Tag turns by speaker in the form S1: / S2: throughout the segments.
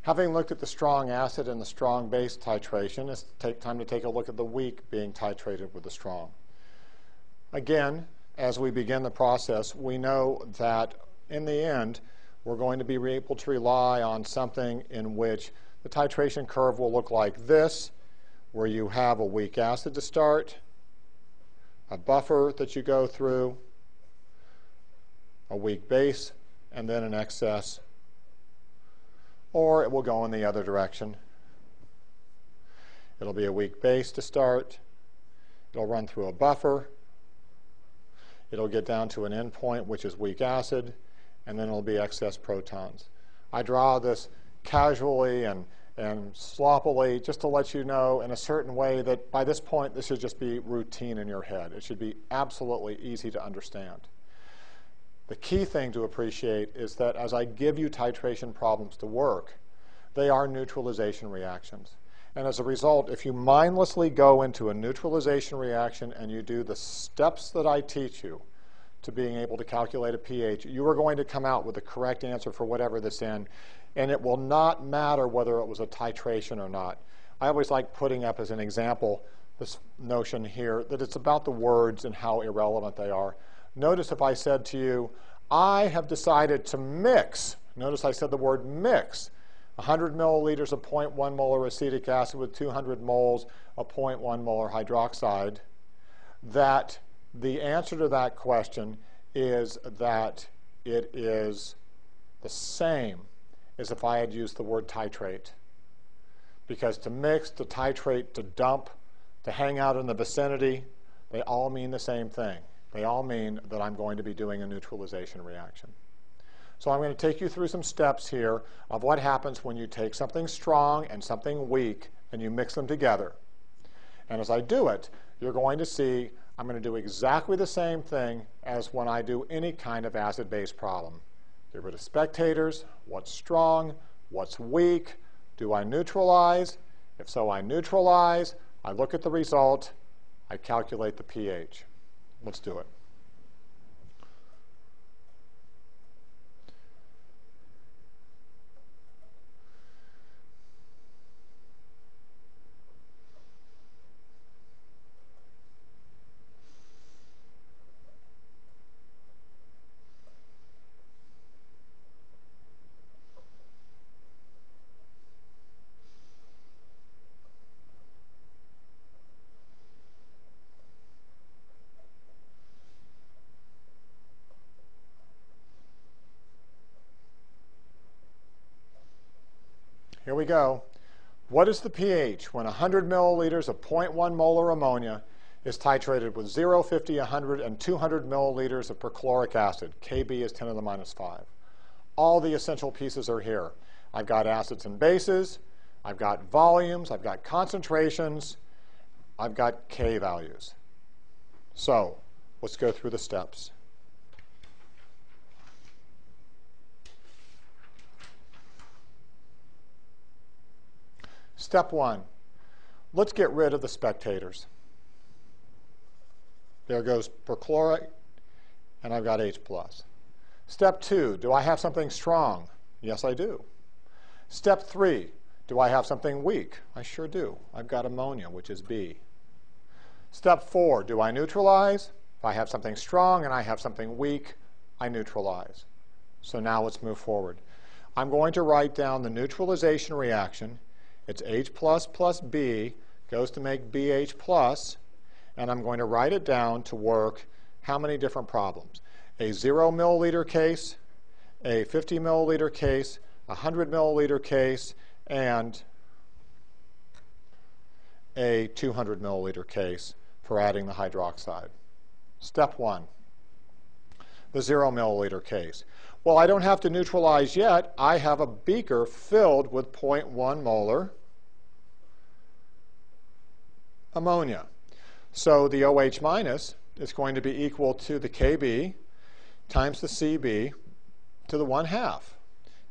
S1: Having looked at the strong acid and the strong base titration, it's time to take a look at the weak being titrated with the strong. Again, as we begin the process, we know that in the end, we're going to be able to rely on something in which the titration curve will look like this, where you have a weak acid to start, a buffer that you go through, a weak base, and then an excess. Or it will go in the other direction. It'll be a weak base to start. It'll run through a buffer. It'll get down to an endpoint, which is weak acid, and then it'll be excess protons. I draw this casually and sloppily just to let you know in a certain way that by this point this should just be routine in your head. It should be absolutely easy to understand. The key thing to appreciate is that as I give you titration problems to work, they are neutralization reactions. And as a result, if you mindlessly go into a neutralization reaction and you do the steps that I teach you to being able to calculate a pH, you are going to come out with the correct answer for whatever this in, and it will not matter whether it was a titration or not. I always like putting up as an example this notion here that it's about the words and how irrelevant they are. Notice if I said to you, I have decided to mix, notice I said the word mix, 100 milliliters of 0.1 molar acetic acid with 200 moles of 0.1 molar hydroxide, that the answer to that question is that it is the same as if I had used the word titrate. Because to mix, to titrate, to dump, to hang out in the vicinity, they all mean the same thing. They all mean that I'm going to be doing a neutralization reaction. So I'm going to take you through some steps here of what happens when you take something strong and something weak and you mix them together. And as I do it, you're going to see I'm going to do exactly the same thing as when I do any kind of acid-base problem. Get rid of spectators, what's strong, what's weak, do I neutralize? If so, I neutralize, I look at the result, I calculate the pH. Let's do it. Here we go. What is the pH when 100 milliliters of 0.1 molar ammonia is titrated with 0, 50, 100, and 200 milliliters of perchloric acid? Kb is 10 to the minus 5. All the essential pieces are here. I've got acids and bases, I've got volumes, I've got concentrations, I've got K values. So let's go through the steps. Step 1, let's get rid of the spectators. There goes perchlorate, and I've got H+. Step 2, do I have something strong? Yes, I do. Step 3, do I have something weak? I sure do. I've got ammonia, which is B. Step 4, do I neutralize? If I have something strong and I have something weak, I neutralize. So now let's move forward. I'm going to write down the neutralization reaction. It's H plus B goes to make BH plus, and I'm going to write it down to work how many different problems? A 0 milliliter case, a 50 milliliter case, a 100 milliliter case, and a 200 milliliter case for adding the hydroxide. Step 1, the 0 milliliter case. Well, I don't have to neutralize yet. I have a beaker filled with 0.1 molar ammonia. So the OH minus is going to be equal to the Kb times the Cb to the 1/2.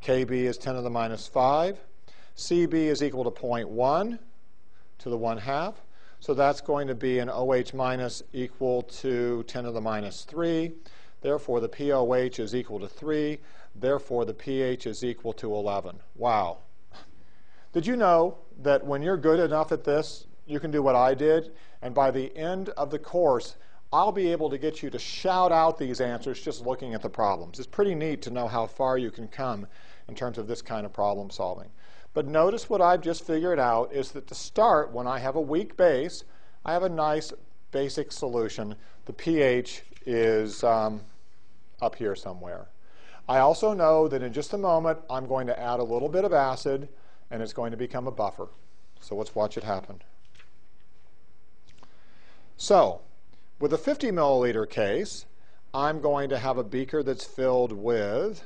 S1: Kb is 10 to the minus 5. Cb is equal to 0.1 to the 1/2. So that's going to be an OH minus equal to 10 to the minus 3. Therefore, the POH is equal to 3. Therefore, the pH is equal to 11. Wow, Did you know that when you're good enough at this, you can do what I did, and by the end of the course, I'll be able to get you to shout out these answers just looking at the problems. It's pretty neat to know how far you can come in terms of this kind of problem solving. But notice what I've just figured out is that to start, when I have a weak base, I have a nice basic solution. The pH is up here somewhere. I also know that in just a moment, I'm going to add a little bit of acid, and it's going to become a buffer. So let's watch it happen. So, with a 50 milliliter case, I'm going to have a beaker that's filled with,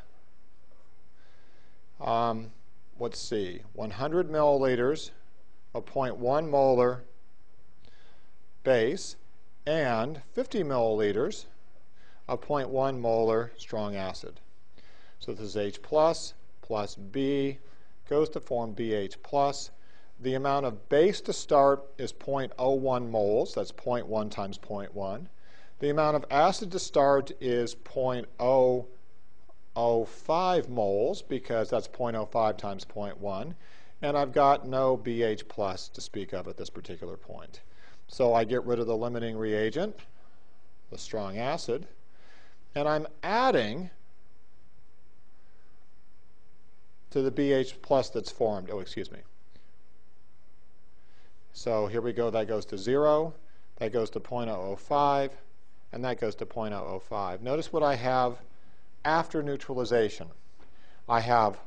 S1: let's see, 100 milliliters of 0.1 molar base and 50 milliliters of 0.1 molar strong acid. So this is H plus B goes to form BH plus. The amount of base to start is 0.01 moles. That's 0.1 times 0.1. The amount of acid to start is 0.005 moles because that's 0.05 times 0.1. And I've got no BH plus to speak of at this particular point. So I get rid of the limiting reagent, the strong acid, and I'm adding to the BH plus that's formed. Oh, excuse me. So here we go. That goes to 0. That goes to 0.005. And that goes to 0.005. Notice what I have after neutralization. I have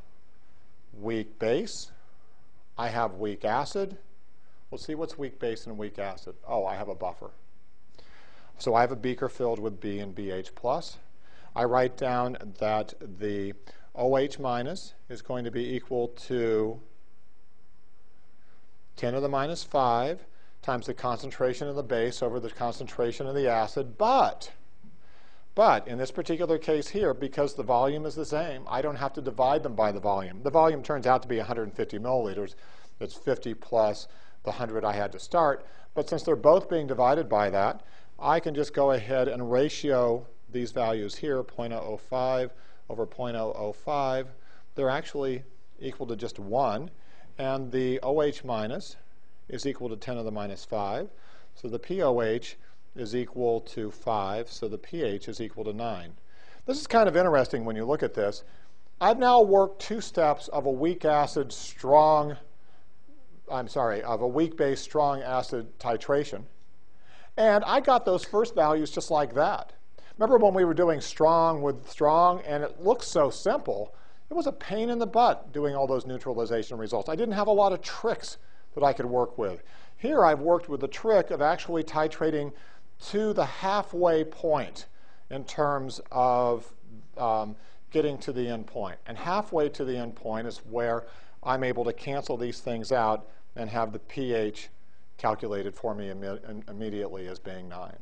S1: weak base. I have weak acid. We'll see what's weak base and weak acid. Oh, I have a buffer. So I have a beaker filled with B and BH plus. I write down that the OH minus is going to be equal to 10 to the minus 5 times the concentration of the base over the concentration of the acid. But in this particular case here, because the volume is the same, I don't have to divide them by the volume. The volume turns out to be 150 milliliters. That's 50 plus the 100 I had to start. But since they're both being divided by that, I can just go ahead and ratio these values here, 0.005 over 0.005. They're actually equal to just 1. And the OH minus is equal to 10 to the minus 5. So the POH is equal to 5. So the pH is equal to 9. This is kind of interesting when you look at this. I've now worked 2 steps of a weak acid strong, of a weak base strong acid titration. And I got those first values just like that. Remember when we were doing strong with strong, and it looks so simple? It was a pain in the butt doing all those neutralization results. I didn't have a lot of tricks that I could work with. Here I've worked with the trick of actually titrating to the halfway point in terms of getting to the end point. And halfway to the end point is where I'm able to cancel these things out and have the pH calculated for me immediately as being 9.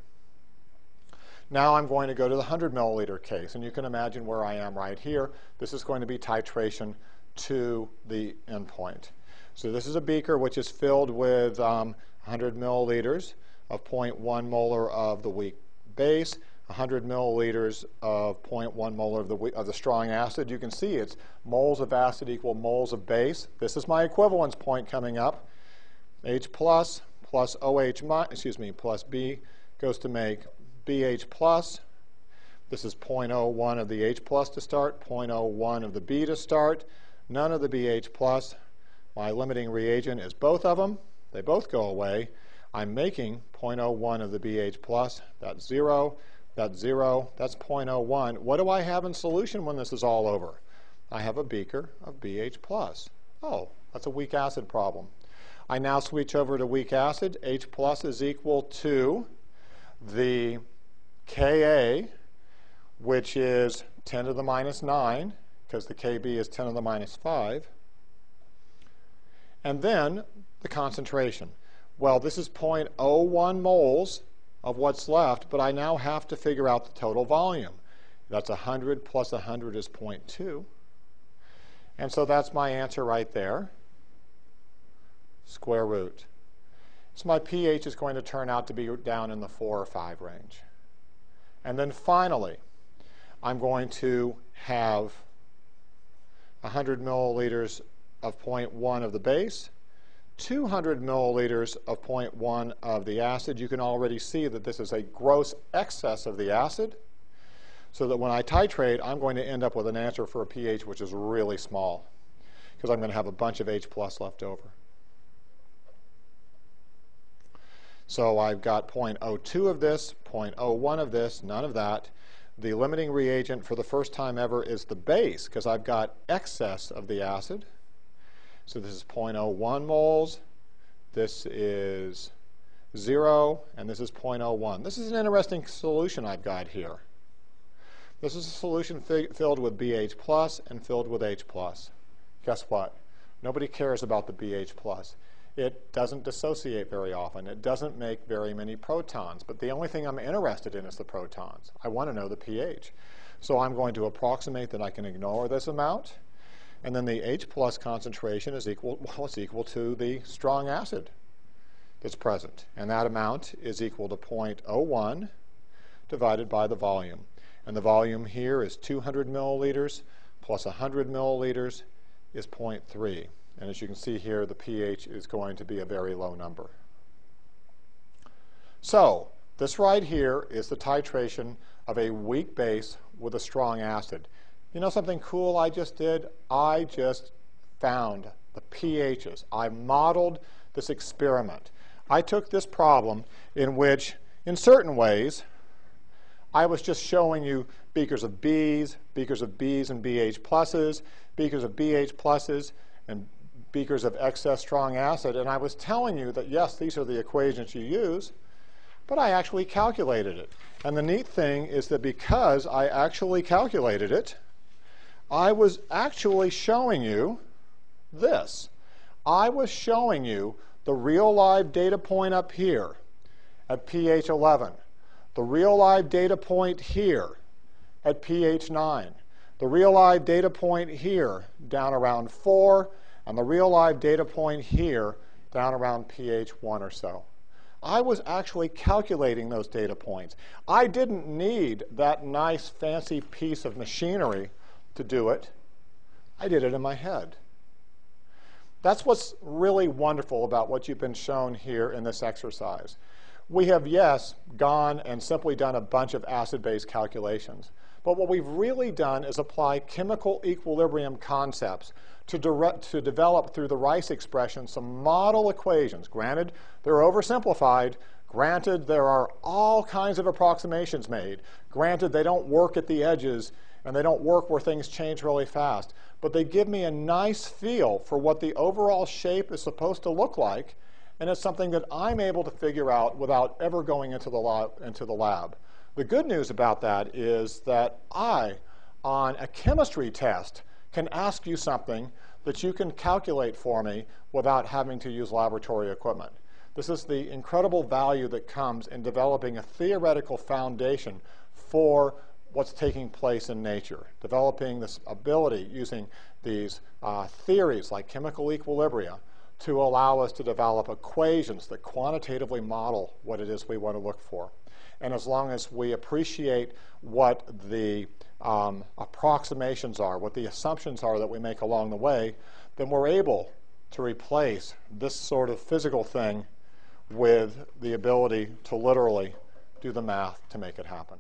S1: Now I'm going to go to the 100 milliliter case, and you can imagine where I am right here. This is going to be titration to the endpoint. So this is a beaker which is filled with 100 milliliters of 0.1 molar of the weak base, 100 milliliters of 0.1 molar of the strong acid. You can see it's moles of acid equal moles of base. This is my equivalence point coming up. H plus OH plus B goes to make BH plus. This is 0.01 of the H plus to start, 0.01 of the B to start, none of the BH plus. My limiting reagent is both of them. They both go away. I'm making 0.01 of the BH plus. That's 0. That's 0. That's 0.01. What do I have in solution when this is all over? I have a beaker of BH plus. Oh, that's a weak acid problem. I now switch over to weak acid. H plus is equal to the Ka, which is 10 to the minus 9, because the Kb is 10 to the minus 5. And then the concentration. Well, this is 0.01 moles of what's left, but I now have to figure out the total volume. That's 100 plus 100 is 0.2. And so that's my answer right there, square root. So my pH is going to turn out to be down in the 4 or 5 range. And then finally, I'm going to have 100 milliliters of 0.1 of the base, 200 milliliters of 0.1 of the acid. You can already see that this is a gross excess of the acid, so that when I titrate, I'm going to end up with an answer for a pH which is really small, because I'm going to have a bunch of H plus left over. So I've got 0.02 of this, 0.01 of this, none of that. The limiting reagent for the first time ever is the base, because I've got excess of the acid. So this is 0.01 moles, this is 0, and this is 0.01. This is an interesting solution I've got here. This is a solution filled with BH plus and filled with H plus. Guess what? Nobody cares about the BH plus. It doesn't dissociate very often. It doesn't make very many protons. But the only thing I'm interested in is the protons. I want to know the pH. So I'm going to approximate that I can ignore this amount. And then the H plus concentration is equal, well, it's equal to the strong acid that's present. And that amount is equal to 0.01 divided by the volume. And the volume here is 200 milliliters plus 100 milliliters is 0.3. And as you can see here, the pH is going to be a very low number. So this right here is the titration of a weak base with a strong acid. You know something cool I just did? I just found the pHs. I modeled this experiment. I took this problem in which, in certain ways, I was just showing you beakers of Bs and BH pluses, beakers of BH pluses, and beakers of excess strong acid, and I was telling you that, yes, these are the equations you use, but I actually calculated it. And the neat thing is that because I actually calculated it, I was actually showing you this. I was showing you the real live data point up here at pH 11, the real live data point here at pH 9, the real live data point here down around 4, and the real live data point here down around pH 1 or so. I was actually calculating those data points. I didn't need that nice fancy piece of machinery to do it. I did it in my head. That's what's really wonderful about what you've been shown here in this exercise. We have, yes, gone and simply done a bunch of acid-base calculations. But what we've really done is apply chemical equilibrium concepts to develop through the Rice expression some model equations. Granted, they're oversimplified. Granted, there are all kinds of approximations made. Granted, they don't work at the edges and they don't work where things change really fast. But they give me a nice feel for what the overall shape is supposed to look like, and it's something that I'm able to figure out without ever going into the lab. The good news about that is that I, on a chemistry test, can ask you something that you can calculate for me without having to use laboratory equipment. This is the incredible value that comes in developing a theoretical foundation for what's taking place in nature, developing this ability using these theories like chemical equilibria to allow us to develop equations that quantitatively model what it is we want to look for. And as long as we appreciate what the approximations are, what the assumptions are that we make along the way, then we're able to replace this sort of physical thing with the ability to literally do the math to make it happen.